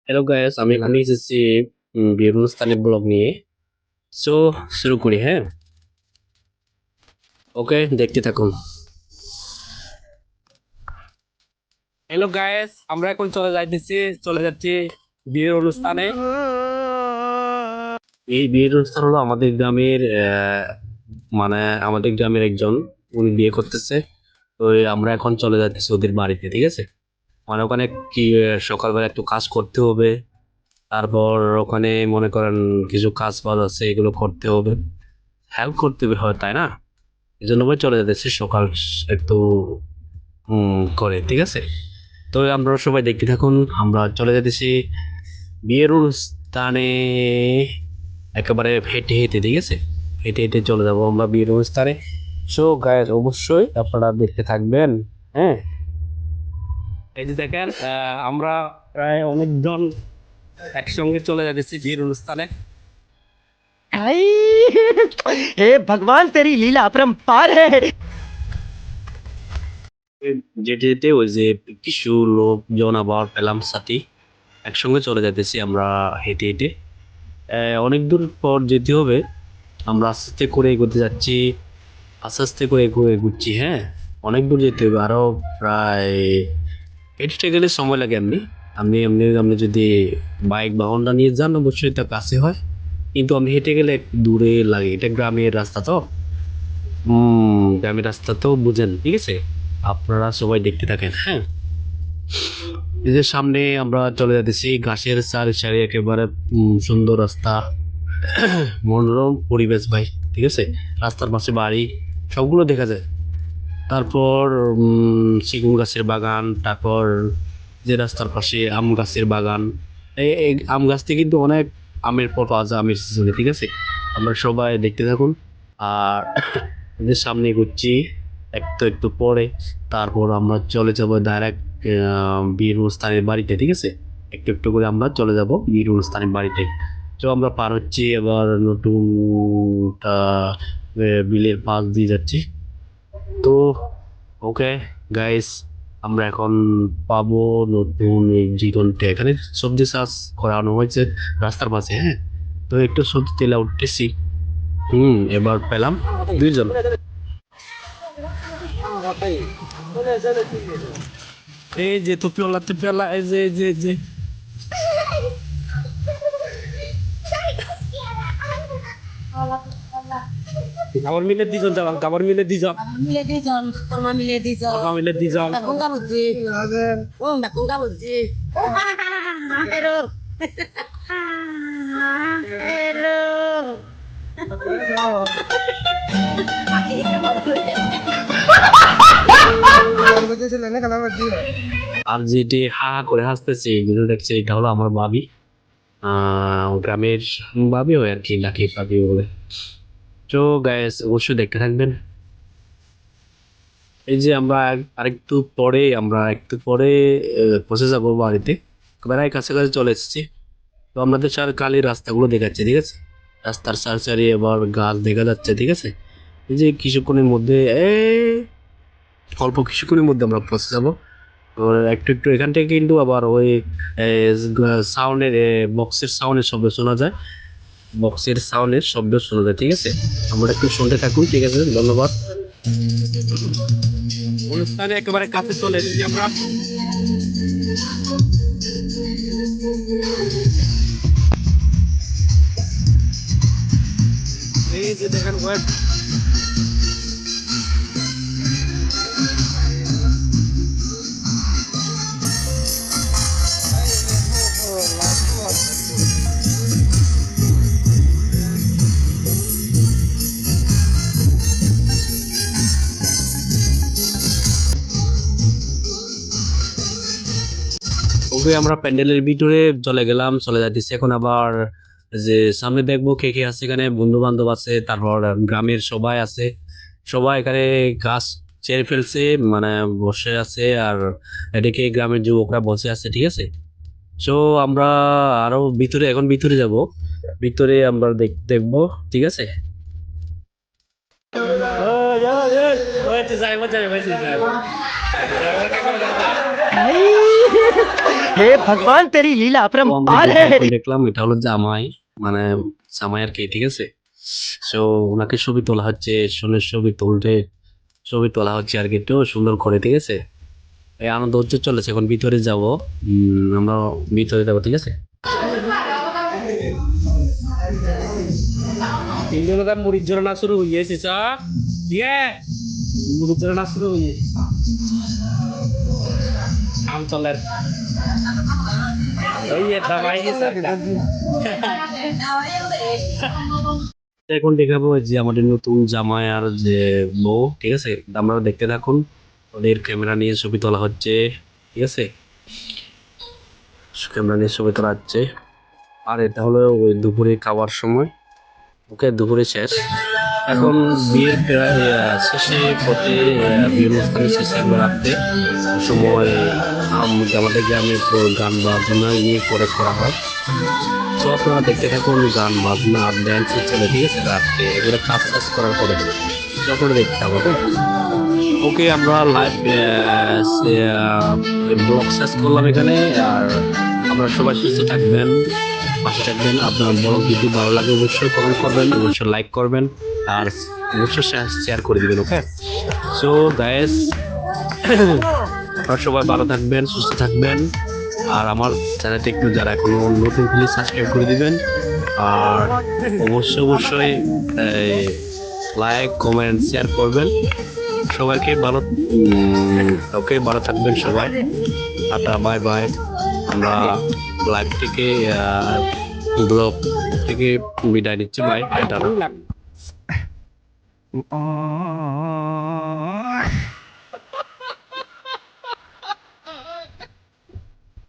Hello guys, আমি এখানে এসেছি বিয়ের অনুষ্ঠানের ব্লগ নিয়ে। সো শুরু করি, হ্যাঁ? ওকে, দেখতে থাকুন। হ্যালো গাইস, আমরা এখন চলে যাচ্ছি বিয়ের অনুষ্ঠানে। এই বিয়ের অনুষ্ঠান হলো আমাদের গ্রামের মানে আমাদের গ্রামের একজন উনি বিয়ে করতেছে। তো আমরা এখন চলে যাচ্ছি ওদের বাড়িতে, ঠিক আছে? মানে ওখানে কি সকালবেলা একটু কাজ করতে হবে। তারপর ওখানে মনে করেন কিছু কাজ বাজ আছে, এগুলো করতে হবে, হেল্প করতে হয়, তাই না? এই জন্য করে চলে যেতেছি সকাল একটু করে, ঠিক আছে? তো আমরা সবাই দেখতে থাকুন, আমরা চলে যেতেছি বিয়ের অনুষ্ঠানে একেবারে হেঁটে হেঁটে, ঠিক আছে? হেঁটে হেঁটে চলে যাবো আমরা বিয়ের অনুষ্ঠানে। সো গাইস, অবশ্যই আপনারা দেখতে থাকবেন, হ্যাঁ? এই যে দেখেন, আমরা প্রায় অনেকজন একসঙ্গে চলে যাচ্ছি বিয়ের অনুষ্ঠানে। आई हे भगवान तेरी लीला अपरंपार है। যেতে যেতে ওই যে কিছু লোকজন আবার পেলাম সাথী, একসঙ্গে চলে যাইতেছি আমরা হেঁটে হেঁটে। অনেক দূর পর যেতে হবে, আমরা আস্তে আস্তে করে এগোতে যাচ্ছি, আস্তে আস্তে করে এগুচ্ছি, হ্যাঁ? অনেক দূর যেতে হবে, আরো প্রায় হেঁটে গেলে সময় লাগে। এমনি আপনি এমনি আপনি যদি বাইক বা হোন্ডা নিয়ে যান অবশ্যই তা কাছে হয়, কিন্তু আমি হেঁটে গেলে একটু দূরে লাগে। এটা গ্রামের রাস্তা তো, গ্রামের রাস্তা তো বুঝেন, ঠিক আছে? আপনারা সবাই দেখতে থাকেন, হ্যাঁ? এই যে সামনে আমরা চলে যাচ্ছি ঘাসের চারি সারি, একেবারে সুন্দর রাস্তা, মনোরম পরিবেশ ভাই, ঠিক আছে? রাস্তার পাশে বাড়ি, সবগুলো দেখা যায়। তারপর সেগুন গাছের বাগান, তারপর যে রাস্তার পাশে আম গাছের বাগান। এই আম গাছ থেকে কিন্তু অনেক আমের ফল পাওয়া যায় আমের সিজনে, ঠিক আছে? আমরা সবাই দেখতে থাকুন। আর এদের সামনে এগোচ্ছি, একটু একটু পরে তারপর আমরা চলে যাব ডাইরেক্ট বীর অনুষ্ঠানের বাড়িতে, ঠিক আছে? একটু একটু করে আমরা চলে যাব বীর অনুষ্ঠানের বাড়িতে। তো আমরা পার হচ্ছি এবার নতুন বিলের পাশ দিয়ে যাচ্ছি। তো ওকে গাইস, আমরা এখন পাবো নতুন এই জীবনটা। এখানে সবজি চাষ করানো হয়েছে রাস্তার পাশে, হ্যাঁ? তো একটু সবজি তেলা উঠতেছি। এবার পেলাম দুইজন। এই যে টুপিওয়ালা টুপিওয়ালা, এই যে এই যে কাপড় মিলে দিজন যাবান, কাপড় মিলে দিজন, Mile di jon, kurma mile di jon. কাপড় মিলে দিজন। Bakung ka buji. Bakung ka buji. Pero. Pero. আর যেটি হা হা করে হাসতেছে, এগুলো দেখছে, এটা হলো আমার ভাবি। গ্রামের ভাবি হয় আর কি, লাকি ভাবি বলে। তো গাইস, অবশ্যই দেখতে থাকবেন। এই যে আমরা একটু পরে পৌঁছে যাবো বাড়িতে, প্রায় কাছাকাছি চলে এসেছি। তো আপনাদের কালি রাস্তাগুলো দেখাচ্ছে, ঠিক আছে? রাস্তার সারি আবার গাছ দেখা যাচ্ছে, ঠিক আছে? এই যে কিছুক্ষণের মধ্যে অল্প কিছুক্ষণের মধ্যে আমরা পৌঁছে যাবো। তো একটু একটু এখান থেকে কিন্তু আবার ওই সাউন্ডের বক্সের সাউন্ডের শব্দ শোনা যায়, ঠিক আছে? আমরা একটু শুনতে থাকুন, ঠিক আছে? ধন্যবাদ। অনুষ্ঠানে একেবারে কাছে চলে এসেছি আমরা। এই যে দেখেন ওকে, আমরা প্যান্ডেলের ভিতরে চলে যাচ্ছি এখন। আবার যে সামনে দেখবো কে কে আছে, এখানে বন্ধু বান্ধব আছে, তারপর গ্রামের সবাই আছে। সবাই এখানে গাছ ছেড়ে ফেলছে, মানে বসে আছে। আর এদিকে গ্রামের যুবকরা বসে আছে, ঠিক আছে? তো আমরা আরো ভিতরে যাব, ভিতরে আমরা দেখবো, ঠিক আছে? आई हे भगवान तेरी लीला তো আমরা अपरंपार যেটা है এখন দেখলাম এটা হলো জামাই, মানে জামাই আর কি, ঠিক আছে। সো ওনাকে ছবি তোলা হচ্ছে, সোনের ছবি তোলা হচ্ছে আর কি, একটু সুন্দর করে, ঠিক আছে। এই আনন্দ হচ্ছে, চলেছে এখন ভিতরে যাব। আমরা ভিতরে যাবো, ঠিক আছে। তিনজনের মুড়ির জন্য না শুরু হয়েছে চা, দিয়ে মুড়ির জন্য না শুরু হয়ে আমতলের ওই দামাই গেছে। এখন দেখাবো যে আমাদের নতুন জামাই আর যে বউ, ঠিক আছে। আমরা দেখতে থাকুন, ওদের ক্যামেরা নিয়ে ছবি তোলা হচ্ছে, ঠিক আছে। ক্যামেরা নিয়ে ছবি তোলা হচ্ছে। আর এটা হলো ওই দুপুরে খাওয়ার সময়, ওকে দুপুরে শেষ। এখন বিয়ের প্রায় শেষে পথে, বিয়ের অনুষ্ঠানের শেষে রাখতে সময় আমাদের গ্রামে তো গান বাজনা নিয়ে করে করা হয়। তো আপনারা দেখতে থাকুন, গান বাজনা আর ড্যান্স চলে, ঠিক আছে। রাত্রে এগুলো কাজ টাজ করার পরে যখন দেখতে হবে, ওকে। আমরা লাইভ ব্লগ শেষ করলাম এখানে। আর আপনারা সবাই সুস্থ থাকবেন, পাশে থাকবেন। আপনার ব্লগ যদি ভালো লাগে অবশ্যই কমেন্ট করবেন, অবশ্যই লাইক করবেন, আর অবশ্যই শেয়ার করে দিবেন, ওকে। সো গাইস, আপনারা সবাই ভালো থাকবেন, সুস্থ থাকবেন। আর আমার চ্যানেলটি একটু যারা এখনো নতুন, প্লিজ সাবস্ক্রাইব করে দিবেন। আর অবশ্যই লাইক কমেন্ট শেয়ার করবেন। সবাইকে ভালো, ওকে, ভালো থাকবেন সবাই। Tata, bye bye. আমরা লাইভ থেকে ব্লগ থেকে বিদায় নিচ্ছি, বাই টাটা।